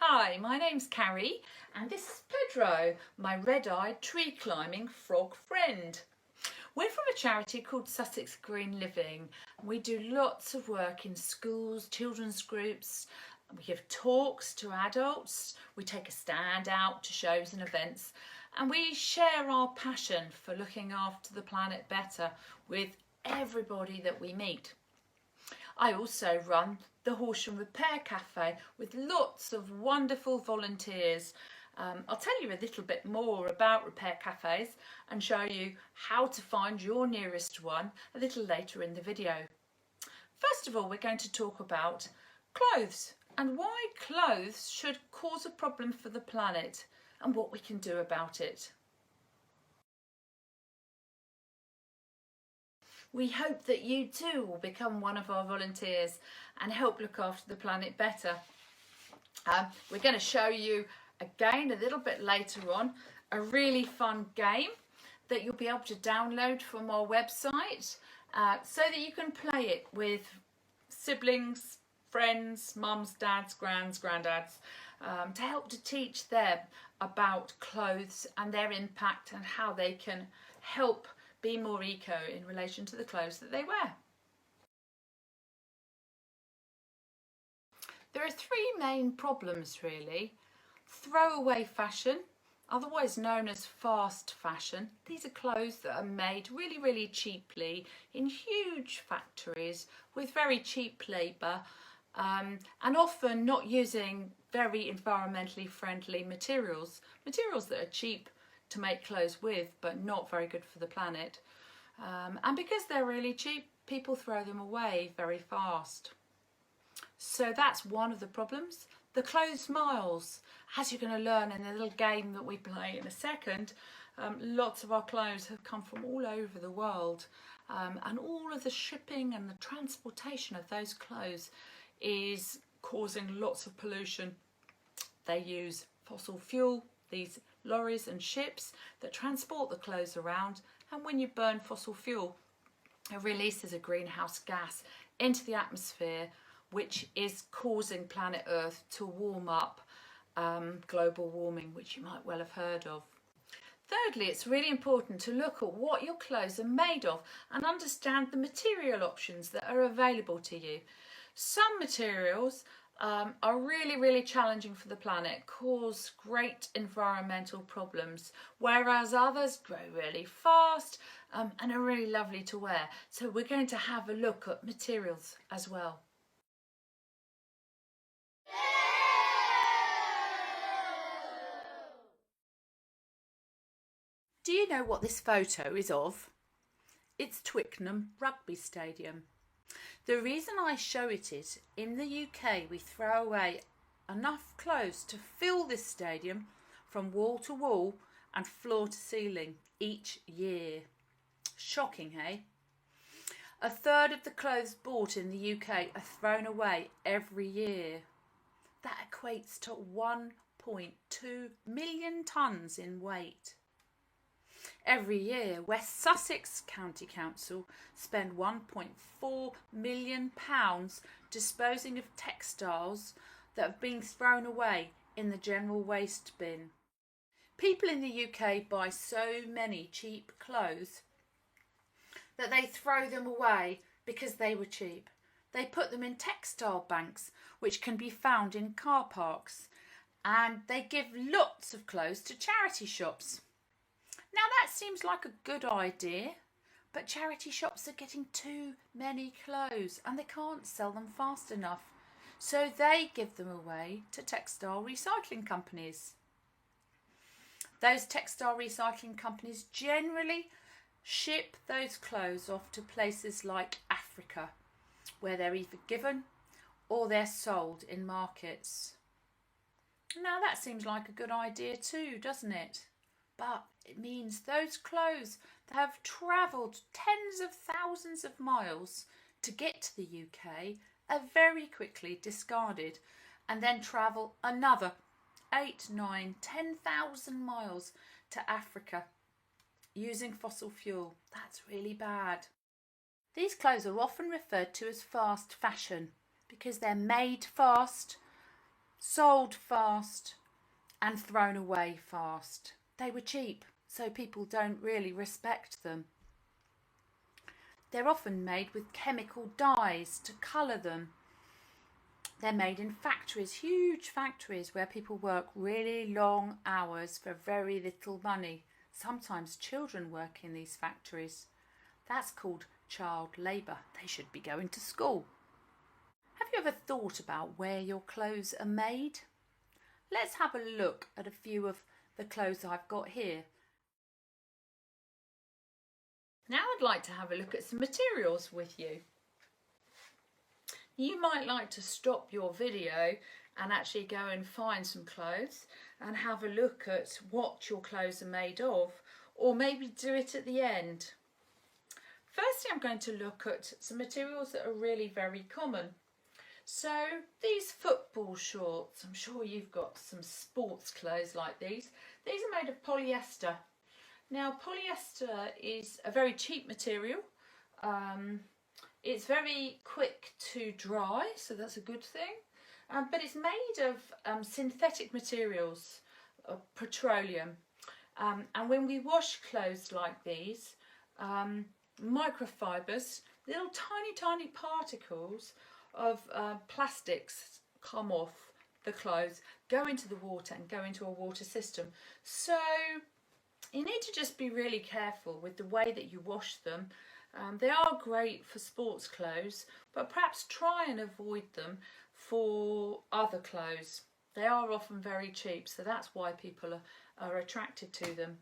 Hi, my name's Carrie and this is Pedro, my red-eyed tree climbing frog friend. We're from a charity called Sussex Green Living. We do lots of work in schools, children's groups. We give talks to adults. We take a stand out to shows and events. And we share our passion for looking after the planet better with everybody that we meet. I also run the Horsham Repair Cafe with lots of wonderful volunteers. I'll tell you a little bit more about repair cafes and show you how to find your nearest one a little later in the video. First of all, we're going to talk about clothes and why clothes should cause a problem for the planet and what we can do about it. We hope that you too will become one of our volunteers and help look after the planet better. We're going to show you again a little bit later on a really fun game that you'll be able to download from our website so that you can play it with siblings, friends, mums, dads, granddads to help to teach them about clothes and their impact and how they can help be more eco in relation to the clothes that they wear. There are three main problems really. Throwaway fashion, otherwise known as fast fashion. These are clothes that are made really cheaply in huge factories with very cheap labour and often not using very environmentally friendly materials that are cheap to make clothes with but not very good for the planet, and because they're really cheap, people throw them away very fast. So that's one of the problems. The clothes miles, as you're going to learn in the little game that we play in a second, lots of our clothes have come from all over the world, and all of the shipping and the transportation of those clothes is causing lots of pollution. They use fossil fuel, these lorries and ships that transport the clothes around, and when you burn fossil fuel it releases a greenhouse gas into the atmosphere which is causing planet Earth to warm up, global warming, which you might well have heard of. Thirdly, it's really important to look at what your clothes are made of and understand the material options that are available to you. Some materials are really challenging for the planet, cause great environmental problems, whereas others grow really fast and are really lovely to wear. So we're going to have a look at materials as well. Do you know what this photo is of? It's Twickenham Rugby Stadium. The reason I show it is, in the UK we throw away enough clothes to fill this stadium from wall to wall and floor to ceiling each year. Shocking, hey? A third of the clothes bought in the UK are thrown away every year. That equates to 1.2 million tonnes in weight. Every year, West Sussex County Council spend £1.4 million disposing of textiles that have been thrown away in the general waste bin. People in the UK buy so many cheap clothes that they throw them away because they were cheap. They put them in textile banks which can be found in car parks, and they give lots of clothes to charity shops. Now that seems like a good idea, but charity shops are getting too many clothes and they can't sell them fast enough, so they give them away to textile recycling companies. Those textile recycling companies generally ship those clothes off to places like Africa, where they're either given or they're sold in markets. Now that seems like a good idea too, doesn't it? But it means those clothes that have travelled tens of thousands of miles to get to the UK are very quickly discarded and then travel another 8, 9, 10,000 miles to Africa using fossil fuel. That's really bad. These clothes are often referred to as fast fashion because they're made fast sold fast and thrown away fast. They were cheap, so people don't really respect them. They're often made with chemical dyes to colour them. They're made in factories, huge factories, where people work really long hours for very little money. Sometimes children work in these factories. That's called child labour. They should be going to school. Have you ever thought about where your clothes are made? Let's have a look at a few of the clothes I've got here. Now I'd like to have a look at some materials with you. You might like to stop your video and actually go and find some clothes and have a look at what your clothes are made of, or maybe do it at the end. Firstly, I'm going to look at some materials that are really very common. So these football shorts, I'm sure you've got some sports clothes like these. These are made of polyester. Now polyester is a very cheap material. It's very quick to dry, so that's a good thing. But it's made of synthetic materials, petroleum. And when we wash clothes like these, microfibers, little tiny particles of plastics come off the clothes, go into the water and go into a water system. So you need to just be really careful with the way that you wash them. They are great for sports clothes, but perhaps try and avoid them for other clothes. They are often very cheap, so that's why people are attracted to them.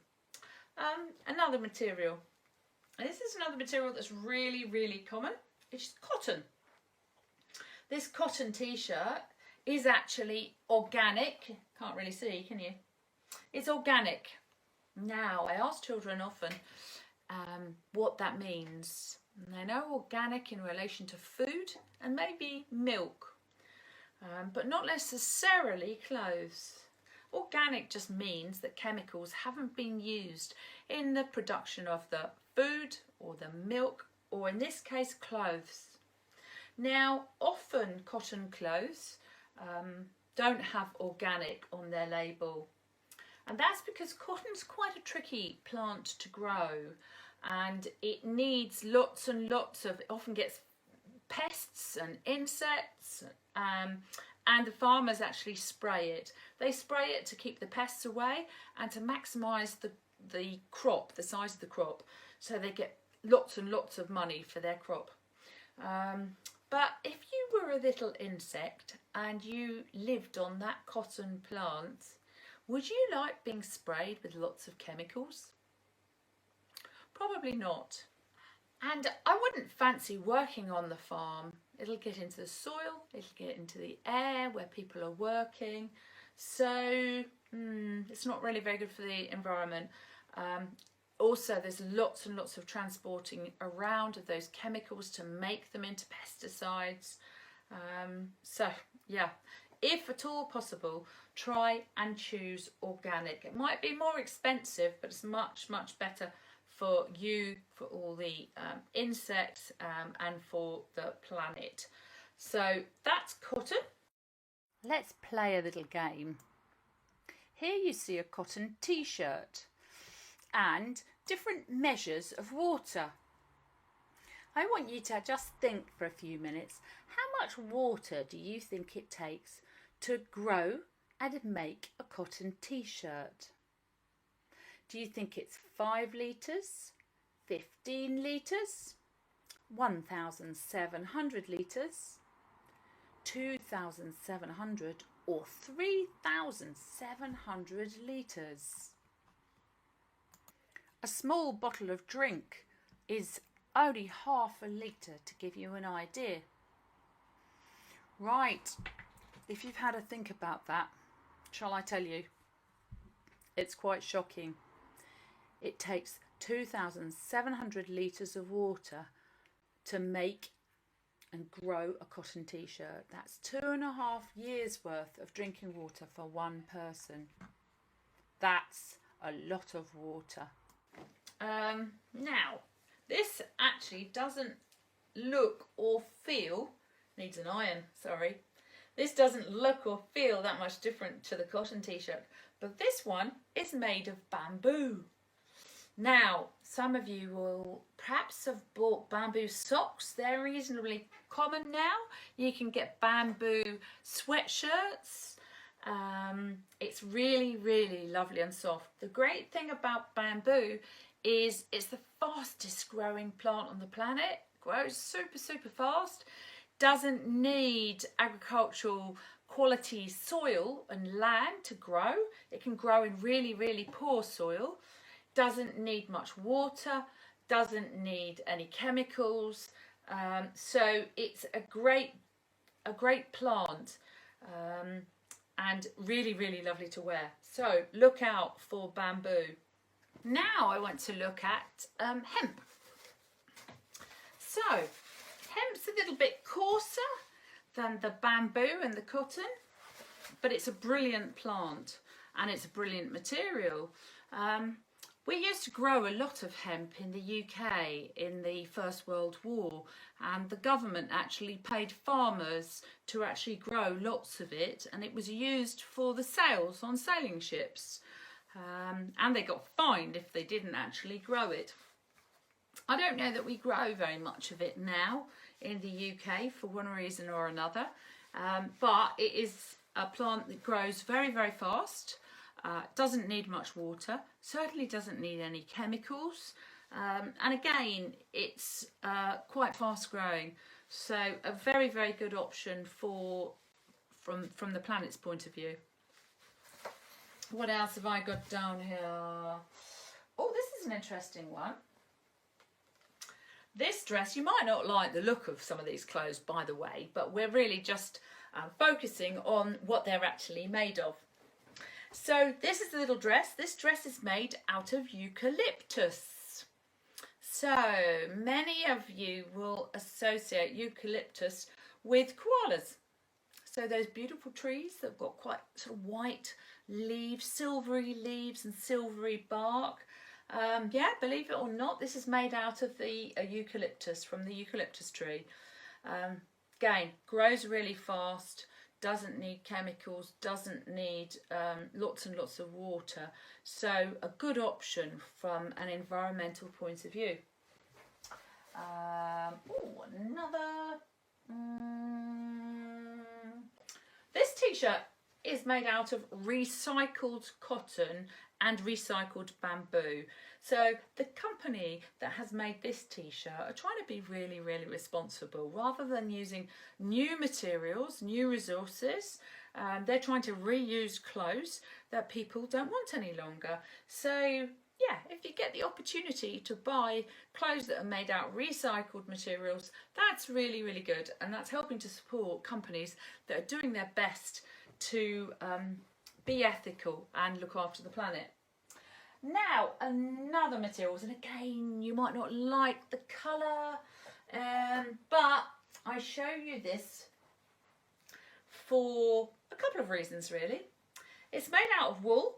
Another material. This is another material that's really common. It's cotton. This cotton t-shirt is actually organic. Can't really see, can you? It's organic. Now, I ask children often what that means. And they know organic in relation to food and maybe milk, but not necessarily clothes. Organic just means that chemicals haven't been used in the production of the food or the milk, or in this case, clothes. Now, often cotton clothes don't have organic on their label. And that's because cotton's quite a tricky plant to grow, and it needs lots and lots of, it often gets pests and insects, and the farmers actually spray it. They spray it to keep the pests away and to maximise the crop, the size of the crop, so they get lots and lots of money for their crop. But if you were a little insect and you lived on that cotton plant, would you like being sprayed with lots of chemicals? Probably not. And I wouldn't fancy working on the farm. It'll get into the soil, it'll get into the air where people are working. So it's not really very good for the environment. Also, there's lots and lots of transporting around of those chemicals to make them into pesticides. So yeah, if at all possible, try and choose organic. It might be more expensive, but it's much better for you, for all the insects, and for the planet. So that's cotton. Let's play a little game. Here you see a cotton t-shirt and different measures of water. I want you to just think for a few minutes, how much water do you think it takes to grow and make a cotton t-shirt? Do you think it's 5 litres, 15 litres, 1,700 litres, 2,700 or 3,700 litres? A small bottle of drink is only half a litre, to give you an idea. Right, if you've had a think about that, shall I tell you? It's quite shocking. It takes 2,700 litres of water to make and grow a cotton t-shirt. That's 2.5 years worth of drinking water for one person. That's a lot of water. Now, this actually doesn't look or feel, needs an iron, sorry, This doesn't look or feel that much different to the cotton t-shirt, but this one is made of bamboo. Now, some of you will perhaps have bought bamboo socks. They're reasonably common now. You can get bamboo sweatshirts. It's really, really lovely and soft. The great thing about bamboo is it's the fastest growing plant on the planet. Grows super, super fast. Doesn't need agricultural quality soil and land to grow. It can grow in really, really poor soil. Doesn't need much water, doesn't need any chemicals, so it's a great plant, and really, really lovely to wear. So look out for bamboo. Now I want to look at hemp. So hemp's a little bit coarser than the bamboo and the cotton, but it's a brilliant plant and it's a brilliant material. We used to grow a lot of hemp in the UK in the First World War, and the government actually paid farmers to actually grow lots of it, and it was used for the sails on sailing ships, and they got fined if they didn't actually grow it. I don't know that we grow very much of it now in the UK for one reason or another, but it is a plant that grows very, very fast. Doesn't need much water, certainly doesn't need any chemicals, and again it's quite fast growing, so a very, very good option from the planet's point of view. What else have I got down here? Oh, this is an interesting one. This dress, you might not like the look of some of these clothes, by the way, but we're really just focusing on what they're actually made of. So this is a little dress. This dress is made out of eucalyptus. So many of you will associate eucalyptus with koalas. So those beautiful trees that have got quite sort of white leaves, silvery leaves and silvery bark. Yeah, believe it or not, this is made out of the eucalyptus, from the eucalyptus tree. Again, grows really fast. Doesn't need chemicals, doesn't need lots and lots of water. So a good option from an environmental point of view. This t-shirt is made out of recycled cotton and recycled bamboo. So the company that has made this t-shirt are trying to be really, really responsible. Rather than using new materials, new resources, they're trying to reuse clothes that people don't want any longer. So yeah, if you get the opportunity to buy clothes that are made out of recycled materials, that's really, really good. And that's helping to support companies that are doing their best to be ethical and look after the planet. Now, another materials, and again, you might not like the colour, but I show you this for a couple of reasons, really. It's made out of wool.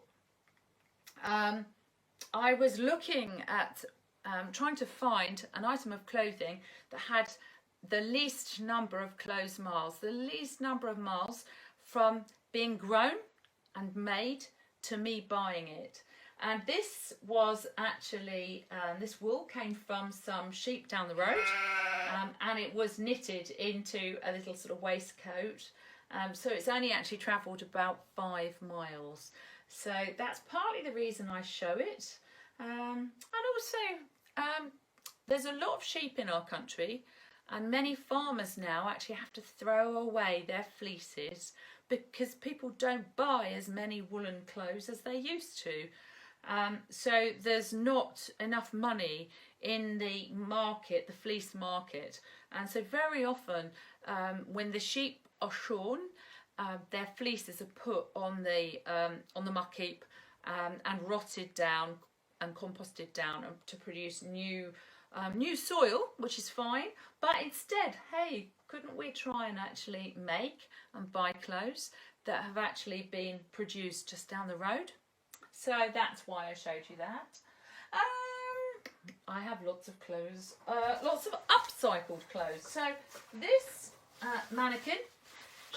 I was looking at trying to find an item of clothing that had the least number of clothes miles, the least number of miles from being grown and made to me buying it. And this was actually, this wool came from some sheep down the road, and it was knitted into a little sort of waistcoat. So it's only actually travelled about 5 miles. So that's partly the reason I show it. And also, there's a lot of sheep in our country, and many farmers now actually have to throw away their fleeces because people don't buy as many woolen clothes as they used to. So there's not enough money in the market, the fleece market, and so very often when the sheep are shorn, their fleeces are put on the muck heap and rotted down and composted down to produce new soil, which is fine. But instead, hey, couldn't we try and actually make and buy clothes that have actually been produced just down the road? So that's why I showed you that. I have lots of clothes, lots of upcycled clothes. So this mannequin,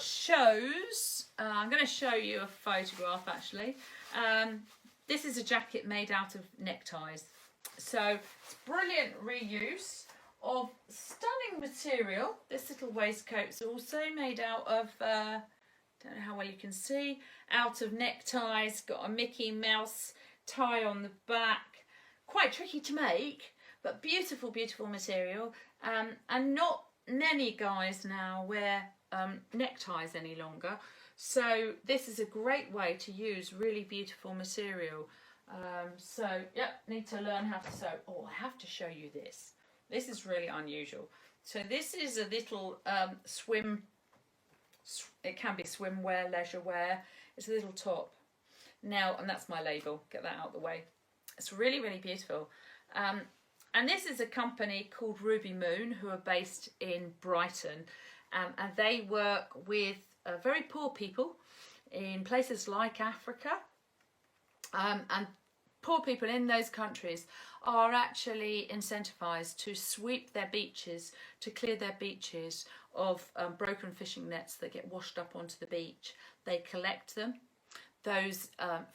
shows, I'm going to show you a photograph actually. This is a jacket made out of neckties. So it's brilliant reuse of stunning material. This little waistcoat's also made out of, don't know how well you can see, out of neckties. Got a Mickey Mouse tie on the back. Quite tricky to make, but beautiful, beautiful material. And not many guys now wear neckties any longer. So this is a great way to use really beautiful material. So, yep, need to learn how to sew. Oh, I have to show you this. This is really unusual. So this is a little it can be swimwear, leisure wear. It's a little top. Now, and that's my label. Get that out of the way. It's really, really beautiful. And this is a company called Ruby Moon, who are based in Brighton. And they work with very poor people in places like Africa. And poor people in those countries are actually incentivised to sweep their beaches, to clear their beaches of broken fishing nets that get washed up onto the beach. They collect them. Those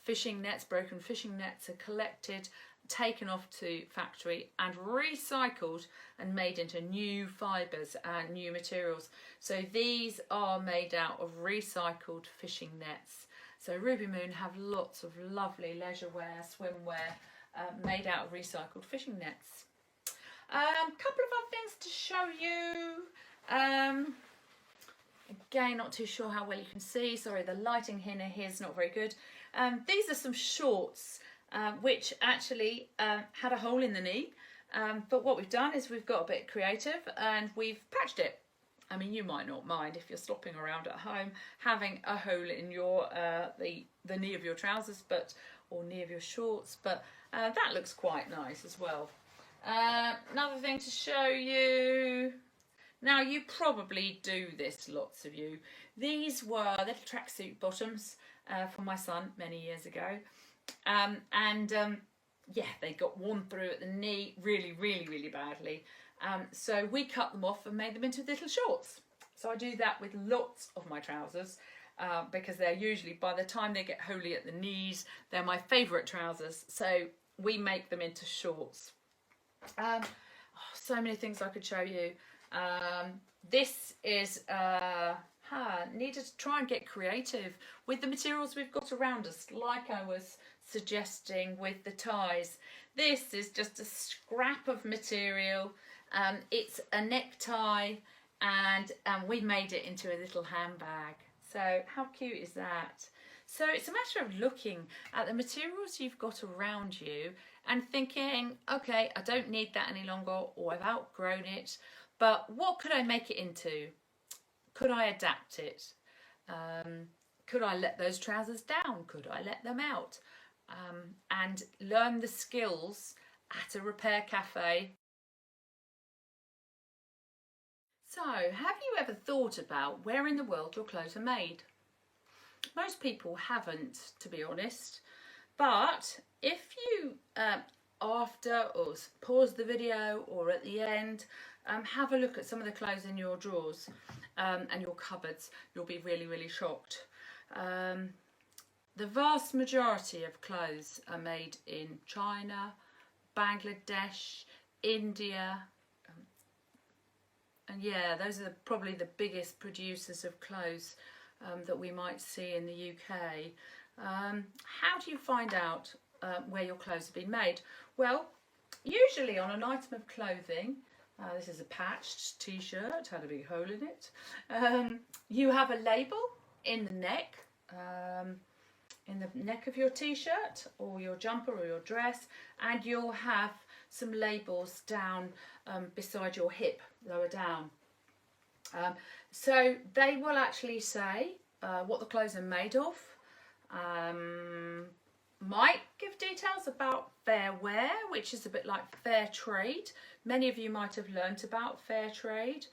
fishing nets, broken fishing nets, are collected, taken off to factory and recycled and made into new fibres and new materials. So these are made out of recycled fishing nets. So Ruby Moon have lots of lovely leisure wear, swimwear made out of recycled fishing nets. Couple of other things to show you. Again, not too sure how well you can see. Sorry, the lighting here is not very good. These are some shorts which actually had a hole in the knee. But what we've done is we've got a bit creative and we've patched it. I mean, you might not mind if you're slopping around at home having a hole in your the knee of your trousers, or knee of your shorts, but that looks quite nice as well. Another thing to show you. Now, you probably do this, lots of you. These were little tracksuit bottoms for my son many years ago. Yeah, they got worn through at the knee really, really, really badly. So we cut them off and made them into little shorts. So I do that with lots of my trousers because they're usually, by the time they get holey at the knees, they're my favourite trousers. So we make them into shorts. So many things I could show you. This is needed to try and get creative with the materials we've got around us, like I was suggesting with the ties. This is just a scrap of material. It's a necktie and we made it into a little handbag. So how cute is that? So it's a matter of looking at the materials you've got around you and thinking, okay, I don't need that any longer, or I've outgrown it, but what could I make it into? Could I adapt it? Could I let those trousers down? Could I let them out? And learn the skills at a repair cafe. So, have you ever thought about where in the world your clothes are made? Most people haven't, to be honest. But if you, after or pause the video or at the end, have a look at some of the clothes in your drawers and your cupboards, you'll be really, really shocked. The vast majority of clothes are made in China, Bangladesh, India, and yeah, those are probably the biggest producers of clothes that we might see in the UK. How do you find out where your clothes have been made? Well, usually on an item of clothing, this is a patched t-shirt, had a big hole in it, you have a label in the neck of your t-shirt or your jumper or your dress, and you'll have some labels down beside your hip, lower down. So they will actually say what the clothes are made of. Might give details about fair wear, which is a bit like fair trade. Many of you might have learnt about fair trade.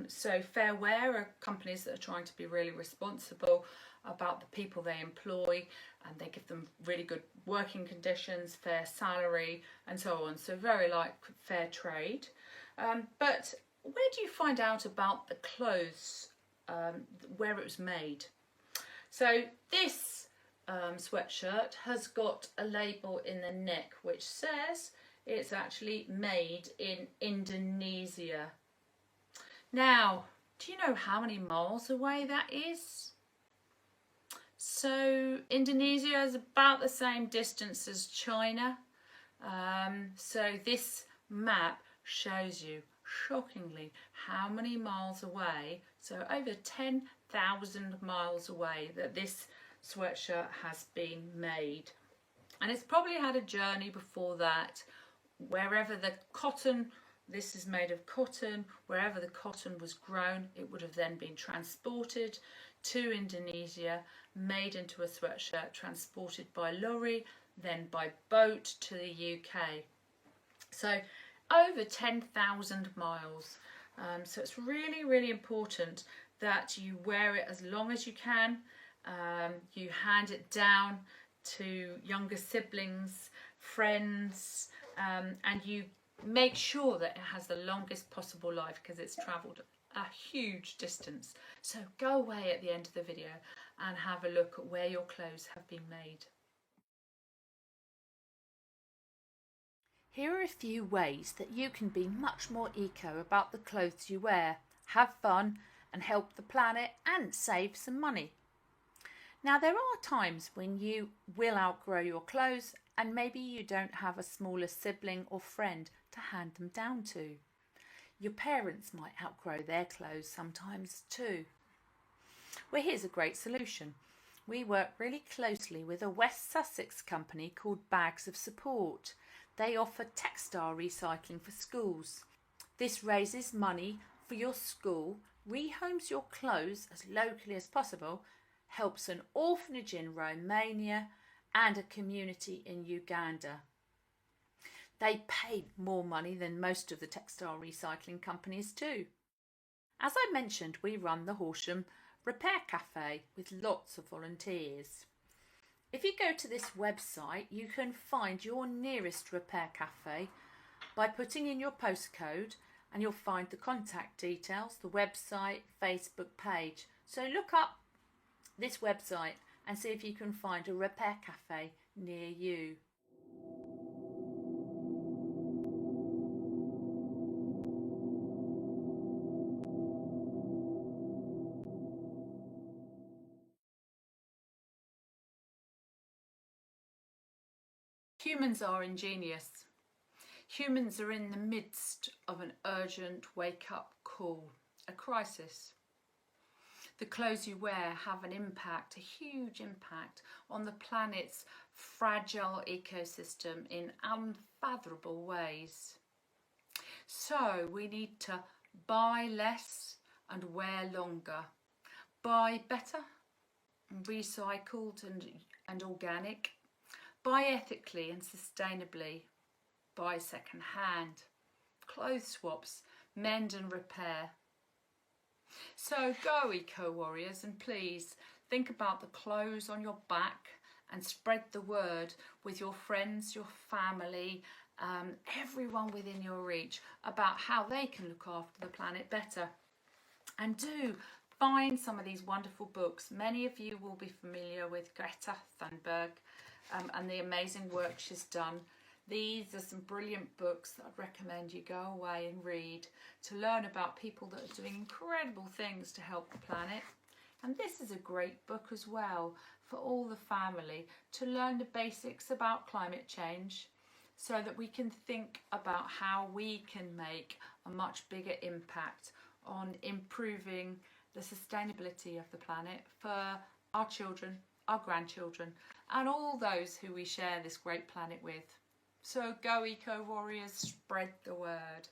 So fair wear are companies that are trying to be really responsible about the people they employ, and they give them really good working conditions, fair salary, and so on. So very like fair trade. But where do you find out about the clothes where it was made. So this sweatshirt has got a label in the neck which says it's actually made in Indonesia. Now, do you know how many miles away that is? So Indonesia is about the same distance as China. So this map shows you, shockingly, how many miles away, so over 10,000 miles away, that this sweatshirt has been made. And it's probably had a journey before that, wherever the cotton, this is made of cotton, wherever the cotton was grown, it would have then been transported to Indonesia, made into a sweatshirt, transported by lorry, then by boat to the UK. So over 10,000 miles. So it's really, really important that you wear it as long as you can. You hand it down to younger siblings, friends, and you make sure that it has the longest possible life because it's travelled a huge distance. So go away at the end of the video and have a look at where your clothes have been made. Here are a few ways that you can be much more eco about the clothes you wear, have fun and help the planet and save some money. Now, there are times when you will outgrow your clothes and maybe you don't have a smaller sibling or friend to hand them down to. Your parents might outgrow their clothes sometimes too. Well, here's a great solution. We work really closely with a West Sussex company called Bags of Support. They offer textile recycling for schools. This raises money for your school, rehomes your clothes as locally as possible, helps an orphanage in Romania and a community in Uganda. They pay more money than most of the textile recycling companies too. As I mentioned, we run the Horsham Repair Cafe with lots of volunteers. If you go to this website, you can find your nearest repair cafe by putting in your postcode, and you'll find the contact details, the website, Facebook page. So look up this website and see if you can find a repair cafe near you. Humans are ingenious. Humans are in the midst of an urgent wake-up call, a crisis. The clothes you wear have an impact, a huge impact, on the planet's fragile ecosystem in unfathomable ways. So we need to buy less and wear longer. Buy better, recycled and organic. Buy ethically and sustainably. Buy second hand. Clothes swaps, mend and repair. So go eco warriors, and please think about the clothes on your back and spread the word with your friends, your family, everyone within your reach about how they can look after the planet better. And do find some of these wonderful books. Many of you will be familiar with Greta Thunberg and the amazing work she's done. These are some brilliant books that I'd recommend you go away and read to learn about people that are doing incredible things to help the planet. And this is a great book as well for all the family to learn the basics about climate change so that we can think about how we can make a much bigger impact on improving the sustainability of the planet for our children, our grandchildren, and all those who we share this great planet with. So go eco warriors, spread the word.